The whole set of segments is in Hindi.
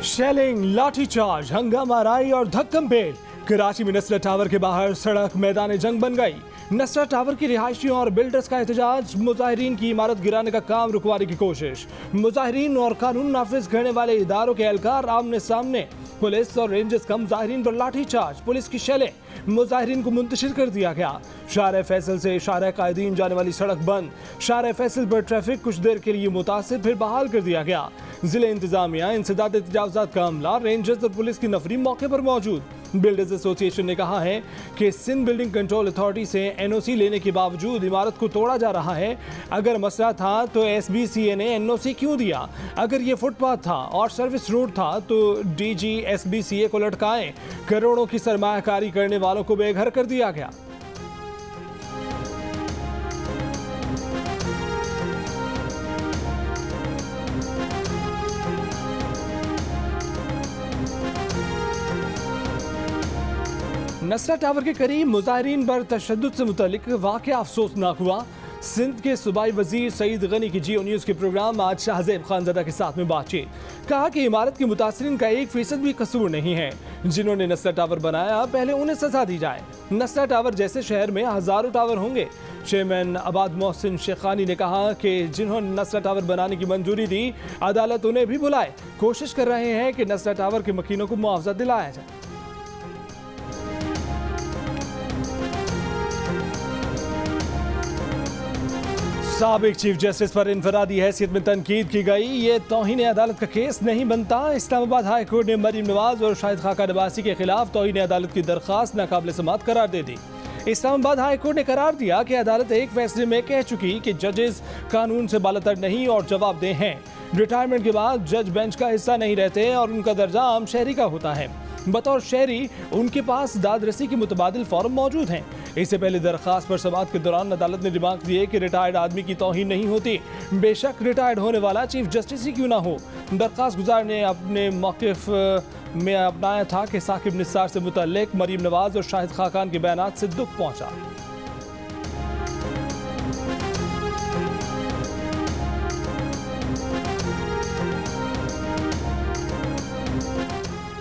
शेलिंग, लाठीचार्ज, हंगामा राई और धक्कम पेल। कराची में नसरत टावर के बाहर सड़क मैदान जंग बन गई। नसरत टावर की रिहायशियों और बिल्डर्स का एहतजाज, मुजाहिरीन की इमारत गिराने का काम रुकवाने की कोशिश। मुजाहिरीन और कानून नाफिज करने वाले इदारों के एहलकार आमने सामने। पुलिस और रेंजर्स का मुजाहिरीन पर लाठीचार्ज, पुलिस की शेलें, मुजाहिरीन को मुंतशिर कर दिया गया। शाहरा फैसल से शाहरा कायदीन जाने वाली सड़क बंद। शाहरा फैसल पर ट्रैफिक कुछ देर के लिए मुतासिर, फिर बहाल कर दिया गया। जिले इंतजामिया, इंसदाद तजावुजात का अमला, रेंजर्स और पुलिस की नफरी मौके पर मौजूद। बिल्डर्स एसोसिएशन ने कहा है कि सिंध बिल्डिंग कंट्रोल अथॉरिटी से एनओसी लेने के बावजूद इमारत को तोड़ा जा रहा है। अगर मसला था तो एसबीसीए ने एनओसी क्यों दिया? अगर ये फुटपाथ था और सर्विस रोड था तो डीजी एसबीसीए को लटकाएं। करोड़ों की सरमायाकारी करने वालों को बेघर कर दिया गया। नसरत टावर के करीब मुजाहिरीन पर तशद्दुद से मुतल्लिक वाक़या अफसोसनाक हुआ। सिंध के सूबाई वजीर सईद गनी की जियो न्यूज़ के प्रोग्राम आज शाहजेब खानज़दा के साथ में बातचीत। कहा कि इमारत के मुतासरीन का 1% भी कसूर नहीं है। जिन्होंने नसरत टावर बनाया पहले उन्हें सजा दी जाए। नसरत टावर जैसे शहर में हज़ारों टावर होंगे। चेयरमैन आबाद मोहसिन शेखानी ने कहा कि जिन्होंने नसरत टावर बनाने की मंजूरी दी, अदालत उन्हें भी बुलाए। कोशिश कर रहे हैं कि नसरत टावर के मकीनों को मुआवजा दिलाया जाए। साबिक चीफ जस्टिस पर इनफरादी हैसियत में तनकीद की गई। ये तौहीन अदालत का केस नहीं बनता। इस्लामाबाद हाई कोर्ट ने मरीम नवाज और शाहिद खाका नवासी के खिलाफ तौहीन अदालत की दरख्वास्त नाकाबिल समाअत करार दे दी। इस्लामाबाद हाई कोर्ट ने करार दिया कि अदालत एक फैसले में कह चुकी कि जजेस कानून से बालातर नहीं और जवाबदेह हैं। रिटायरमेंट के बाद जज बेंच का हिस्सा नहीं रहते और उनका दर्जा आम शहरी का होता है। बतौर शहरी उनके पास दादरसी के मुतबादिल फॉर्म मौजूद हैं। इससे पहले दरखास्त पर समाअत के दौरान अदालत ने रिमार्क दिए कि रिटायर्ड आदमी की तौहीन नहीं होती, बेशक रिटायर्ड होने वाला चीफ जस्टिस ही क्यों ना हो। दरखास्त गुजार ने अपने मौक़िफ़ में अपनाया था कि साकिब निसार से मुतल्लिक मरीम नवाज और शाहिद खाकान के बयानात से दुख पहुंचा।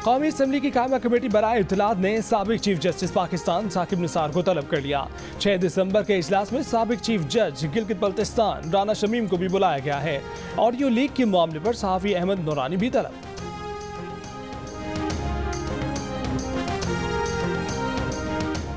कौमी असम्बली की कायमा कमेटी बराए इत्तलात ने साबिक चीफ जस्टिस पाकिस्तान साकिब निसार को तलब कर लिया। 6 दिसंबर के इजलास में साबिक चीफ जज गिलगित बल्तिस्तान राना शमीम को भी बुलाया गया है। ऑडियो लीक के मामले पर सहाफ़ी अहमद नूरानी भी तलब।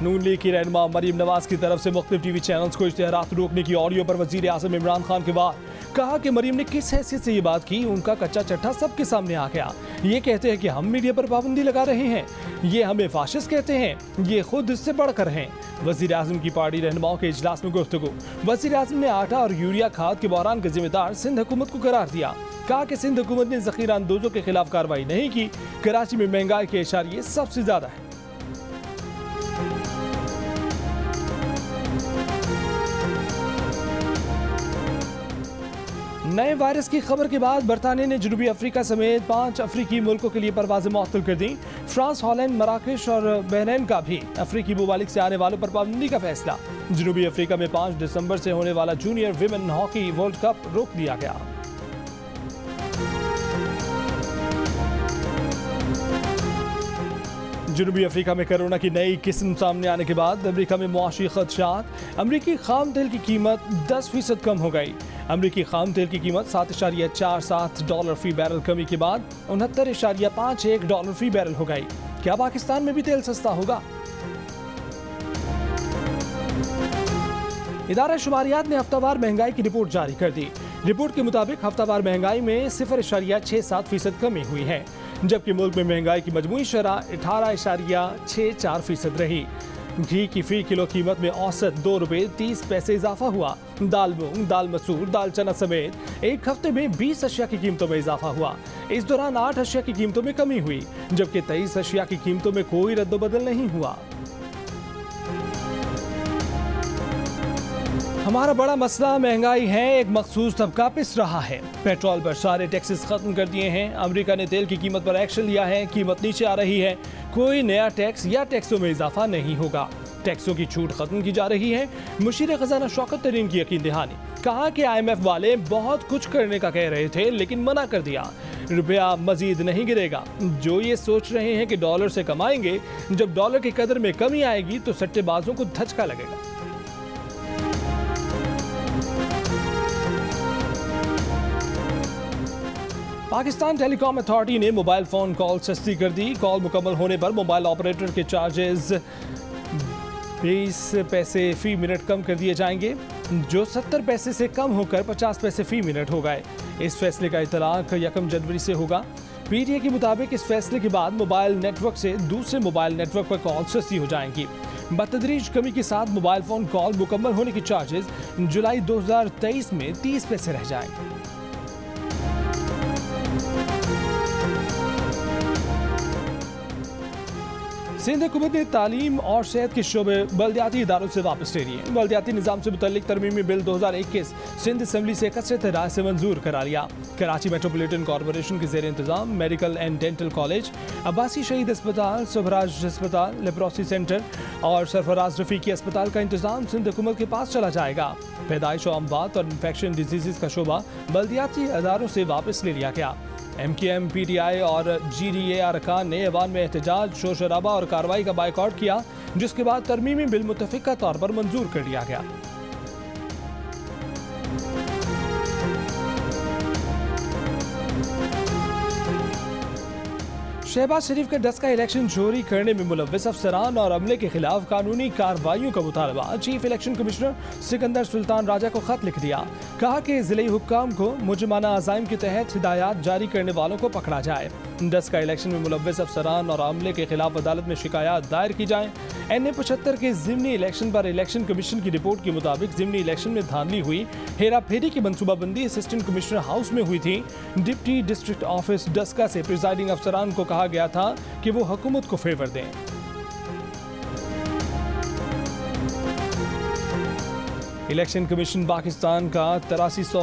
नून लीग की रहनुमा मरीम नवाज की तरफ से मुख्तलिफ टीवी चैनल्स को इश्तिहारात रोकने की ऑडियो पर वजीर आज़म इमरान खान के बाद कहा कि मरीम ने किस हैसियत से ये बात की, उनका कच्चा चट्टा सबके सामने आ गया। ये कहते हैं कि हम मीडिया पर पाबंदी लगा रहे हैं, ये हमें फाशिस्ट कहते हैं, ये खुद इससे बढ़कर हैं। वजीर आज़म की पार्टी रहनुमाओं के इजलास में गुफ्तगू। वजीर आज़म ने आटा और यूरिया खाद के बहरान का जिम्मेदार सिंध हुकूमत को करार दिया। कहा कि सिंध हुकूमत ने ज़ख़ीरा अंदोजों के खिलाफ कार्रवाई नहीं की। कराची में महंगाई के इशारे सबसे ज्यादा है। नए वायरस की खबर के बाद बरतानिया ने जनूबी अफ्रीका समेत 5 अफ्रीकी मुल्कों के लिए परवाजें मुअत्तल कर दी। फ्रांस, हॉलैंड, मराकेश और बहरीन का भी अफ्रीकी ममालिक से आने वालों पर पाबंदी का फैसला। जनूबी अफ्रीका में 5 दिसंबर से होने वाला junior women hockey world cup रोक दिया गया। जनूबी अफ्रीका में कोरोना की नई किस्म सामने आने के बाद अमेरिका में मुआशी खदशात। अमेरिकी खाम तेल की कीमत 10% कम हो गई। अमेरिकी खाम तेल की कीमत $7.47 फी बैरल कमी के बाद $69.51 फी बैरल हो गई। क्या पाकिस्तान में भी तेल सस्ता होगा? इदारा शुमारियात ने हफ्तावार महंगाई की रिपोर्ट जारी कर दी। रिपोर्ट के मुताबिक हफ्तावार महंगाई में 0.67% कमी हुई है, जबकि मुल्क में महंगाई की मजमूई शरह 18.64% रही। घी की फी किलो कीमत में औसत ₹2.30 इजाफा हुआ। दाल मूंग, दाल मसूर, दाल चना समेत एक हफ्ते में 20 अशिया की कीमतों में इजाफा हुआ। इस दौरान 8 अशिया की कीमतों में कमी हुई, जबकि 23 अशिया की कीमतों में कोई रद्दोबदल नहीं हुआ। हमारा बड़ा मसला महंगाई है। एक मखसूस तबका पिस रहा है। पेट्रोल पर सारे टैक्सेस खत्म कर दिए हैं। अमेरिका ने तेल की कीमत पर एक्शन लिया है, कीमत नीचे आ रही है। कोई नया टैक्स या टैक्सों में इजाफा नहीं होगा। टैक्सों की छूट खत्म की जा रही है। मुशीर खजाना शौकत तरीन की यकीन दहानी, कहा कि IMF वाले बहुत कुछ करने का कह रहे थे लेकिन मना कर दिया। रुपया मजीद नहीं गिरेगा। जो ये सोच रहे हैं कि डॉलर से कमाएंगे, जब डॉलर की कदर में कमी आएगी तो सट्टेबाजों को धचका लगेगा। पाकिस्तान टेलीकॉम अथॉरिटी ने मोबाइल फोन कॉल सस्ती कर दी। कॉल मुकम्मल होने पर मोबाइल ऑपरेटर के चार्जेस 20 पैसे फी मिनट कम कर दिए जाएंगे, जो 70 पैसे से कम होकर 50 पैसे फी मिनट हो गए। इस फैसले का इतलाक 1 जनवरी से होगा। PTA के मुताबिक इस फैसले के बाद मोबाइल नेटवर्क से दूसरे मोबाइल नेटवर्क पर कॉल सस्ती हो जाएंगी। बतदरीज कमी के साथ मोबाइल फोन कॉल मुकम्मल होने के चार्जेस जुलाई 2023 में 30 पैसे रह जाएंगे। सिंध हुकूमत ने तालीम और सेहत के शोबे बल्दियाती इदारों से वापस ले लिए। बल्दियाती निज़ाम से मुतल्लिक तरमीमी बिल 2021 सिंध असम्बली से कसरत राय से मंजूर करा लिया। कराची मेट्रोपॉलिटन कॉरपोरेशन के ज़ेर इंतजाम medical and dental college, Abbasi शहीद अस्पताल, सुभराज अस्पताल, लेप्रोसी सेंटर और सरफराज रफीकी अस्पताल का इंतजाम सिंध हुकूमत के पास चला जाएगा। पैदाइश और अमवात और इन्फेक्शन डिजीज़ का शोबा बल्दियाती इदारों से वापस ले लिया गया। MKM, PTI और GDA अरकान ने ऐवान में एहतजाज, शोर शराबा और कार्रवाई का बायकॉट किया, जिसके बाद तरमीमी बिल मुतफ़िका तौर पर मंजूर कर लिया गया। शहबाज शरीफ का डस्का इलेक्शन चोरी करने में मुलव्विस अफसरान और अमले के खिलाफ कानूनी कार्रवाइयों का मुतालबा। Chief election commissioner Sikandar Sultan Raja को खत लिख दिया। कहा कि जिले हुक्काम को मुजरिमाना अज़ाइम के तहत हिदायत जारी करने वालों को पकड़ा जाए। डस्का इलेक्शन में मुलव्विस अफसरान और अमले के खिलाफ अदालत में शिकायत दायर की जाए। NA 75 के ज़िमनी इलेक्शन पर इलेक्शन कमीशन की रिपोर्ट के मुताबिक ज़िमनी इलेक्शन में धांधली हुई। हेरा फेरी की मनसूबाबंदी असिस्टेंट कमिश्नर हाउस में हुई थी। डिप्टी डिस्ट्रिक्ट ऑफिस डस्का से प्रिजाइडिंग अफसरान को कहा गया था कि वो हुकूमत को फेवर दें। इलेक्शन कमीशन पाकिस्तान का 8300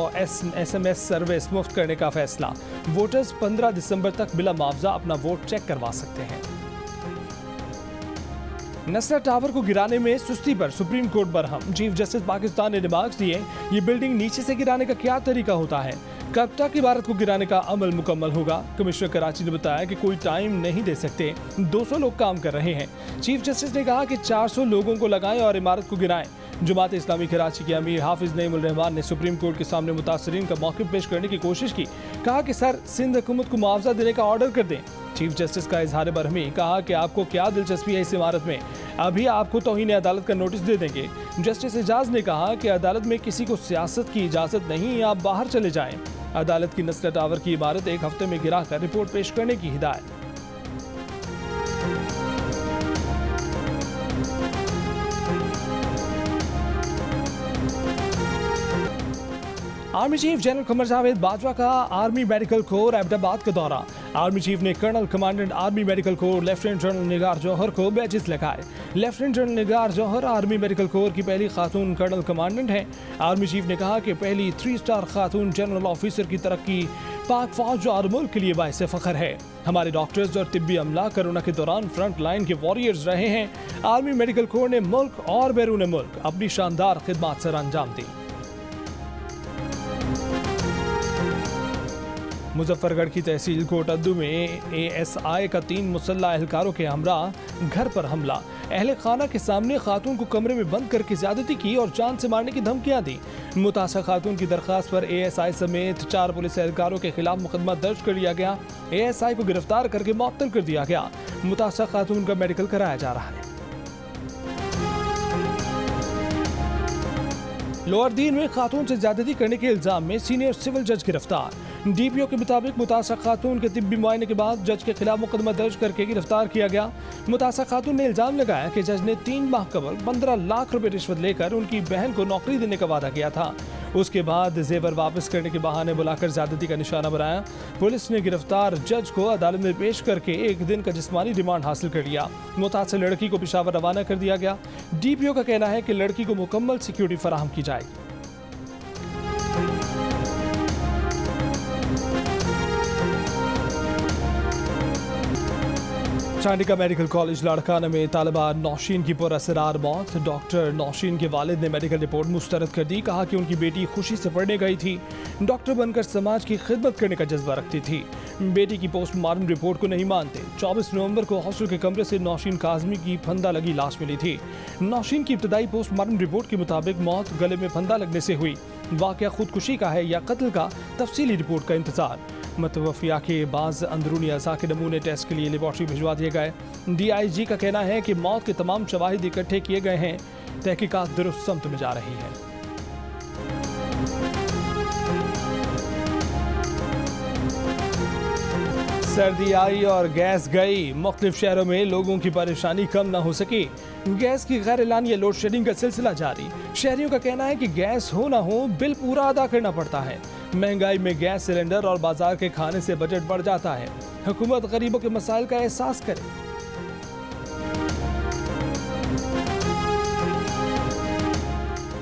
SMS सर्विस मुफ्त करने का फैसला। वोटर्स 15 दिसंबर तक बिला मुआवजा अपना वोट चेक करवा सकते हैं। नसरा टावर को गिराने में सुस्ती पर supreme court Barham. Chief justice Pakistan ने रिमार्क्स दिए, ये बिल्डिंग नीचे से गिराने का क्या तरीका होता है, कब तक इमारत को गिराने का अमल मुकम्मल होगा। कमिश्नर कराची ने बताया कि कोई टाइम नहीं दे सकते, 200 लोग काम कर रहे हैं। चीफ जस्टिस ने कहा कि 400 लोगों को लगाएं और इमारत को गिराएं। जमात इस्लामी कराची के अमीर हाफिज नईमुल रहमान ने सुप्रीम कोर्ट के सामने मुतासरीन का मौक़िफ़ पेश करने की कोशिश की। कहा कि सर, सिंध हुकूमत को मुआवजा देने का ऑर्डर कर दें। चीफ जस्टिस का इजहार बरहमी, कहा कि आपको क्या दिलचस्पी है इस इमारत में, अभी आपको तौहीन अदालत का नोटिस दे देंगे। जस्टिस एजाज ने कहा कि अदालत में किसी को सियासत की इजाज़त नहीं, आप बाहर चले जाएं। अदालत की नसरा टावर की इमारत 1 हफ्ते में गिराकर रिपोर्ट पेश करने की हिदायत। Army chief general Qamar Javed Bajwa का आर्मी मेडिकल कोर अहमदाबाद का दौरा। आर्मी चीफ ने colonel commandant army medical corps lieutenant general Nigar Johar को बैचेस लगाए। Lieutenant general Nigar Johar army medical corps की पहली खातून कर्नल कमांडेंट हैं। आर्मी चीफ ने कहा कि पहली 3 स्टार खातून जनरल ऑफिसर की तरक्की पाक फौज और मुल्क के लिए बाइस फख्र है। हमारे डॉक्टर्स और तिब्बी अमला कोरोना के दौरान फ्रंट लाइन के वॉरियर्स रहे हैं। आर्मी मेडिकल कोर ने मुल्क और बैरून मुल्क अपनी शानदार खिदमत सर अंजाम दी। मुजफ्फरगढ़ की तहसील कोटद्दू में ASI का 3 मुसल्लह एहलकारों के हमरा घर पर हमला। अहले खाना के सामने खातून को कमरे में बंद करके ज्यादती की और जान से मारने की धमकियां दी। मुतासर खातून की दरखास्त पर ASI समेत 4 पुलिस एहलकारों के खिलाफ मुकदमा दर्ज कर लिया गया। ASI को गिरफ्तार करके मुअत्तल कर दिया गया। मुतासर खातून का मेडिकल कराया जा रहा है। लोअर दीन में खातून से ज्यादती करने के इल्जाम में सीनियर सिविल जज गिरफ्तार। DPO के मुताबिक मुतासर खातून के तिब्बी मुआयने के बाद जज के खिलाफ मुकदमा दर्ज करके गिरफ्तार किया गया। मुतासर खातून ने इल्जाम लगाया कि जज ने 3 माह कबल 15 लाख रुपए रिश्वत लेकर उनकी बहन को नौकरी देने का वादा किया था। उसके बाद जेवर वापस करने के बहाने बुलाकर ज्यादती का निशाना बनाया। पुलिस ने गिरफ्तार जज को अदालत में पेश करके 1 दिन का जिस्मानी रिमांड हासिल कर लिया। मुतासर लड़की को पेशावर रवाना कर दिया गया। DPO का कहना है कि लड़की को मुकम्मल सिक्योरिटी फराहम की जाएगी। चांडिका मेडिकल कॉलेज लाड़काना में तालिबा नौशीन की पुरअसरार मौत। डॉक्टर नौशीन के वालिद ने मेडिकल रिपोर्ट मुस्तरद कर दी। कहा कि उनकी बेटी खुशी से पढ़ने गई थी, डॉक्टर बनकर समाज की खिदमत करने का जज्बा रखती थी। बेटी की पोस्टमार्टम रिपोर्ट को नहीं मानते। 24 नवंबर को हॉस्टल के कमरे से नौशीन काजमी की फंदा लगी लाश मिली थी। नौशीन की इब्तदाई पोस्टमार्टम रिपोर्ट के मुताबिक मौत गले में फंदा लगने से हुई। वाकया खुदकुशी का है या कत्ल का, तफसीली रिपोर्ट का इंतजार। मतवफिया के बाज़ अंदरूनी अज़ा के नमूने टेस्ट के लिए लेबॉर्ट्री भिजवा दिए गए। DIG का कहना है कि मौत के तमाम शवाहिद इकट्ठे किए गए हैं। तहकीकात दुरुस्त समत में जा रही है। सर्दी आई और गैस गई। मुख्तलिफ शहरों में लोगों की परेशानी कम न हो सकी। गैस की गैर एलानिया लोड शेडिंग का सिलसिला जारी। शहरियों का कहना है कि गैस हो ना हो बिल पूरा अदा करना पड़ता है। महंगाई में गैस सिलेंडर और बाजार के खाने से बजट बढ़ जाता है। हुकूमत गरीबों के मसाइल का एहसास करे।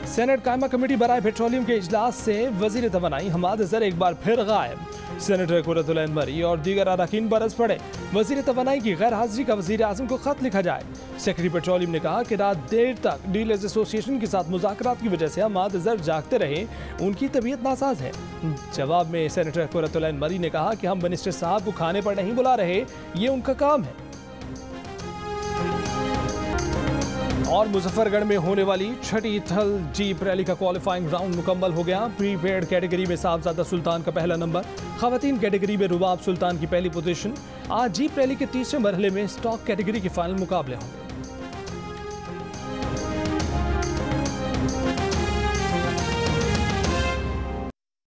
सेनेट कायमा कमेटी बराए पेट्रोलियम के इजलास से वजीर तवानाई हमाद अजहर एक बार फिर गायब। सेनेटर कुर्रतुल ऐन मरी और दीगर अरकान बरस पड़े। वजीर तवानाई की गैर हाजिरी का वजीर आजम को खत लिखा जाए। सेक्रेटरी पेट्रोलियम ने कहा कि रात देर तक डीलर्स एसोसिएशन के साथ मुज़ाकरात की वजह से हमाद अजहर जागते रहे, उनकी तबीयत नासाज है। जवाब में सेनेटर कुर्रतुल ऐन मरी ने कहा कि हम मिनिस्टर साहब को खाने पर नहीं बुला रहे, ये उनका काम है। और मुजफ्फरगढ़ में होने वाली छठी थल जीप रैली का क्वालिफाइंग राउंड मुकम्मल हो गया। प्रीपेड कैटेगरी में साहबजादा सुल्तान का पहला नंबर, खवातीन कैटेगरी में रुबाब सुल्तान की पहली पोजीशन। आज जीप रैली के तीसरे मरहले में स्टॉक कैटेगरी के फाइनल मुकाबले होंगे।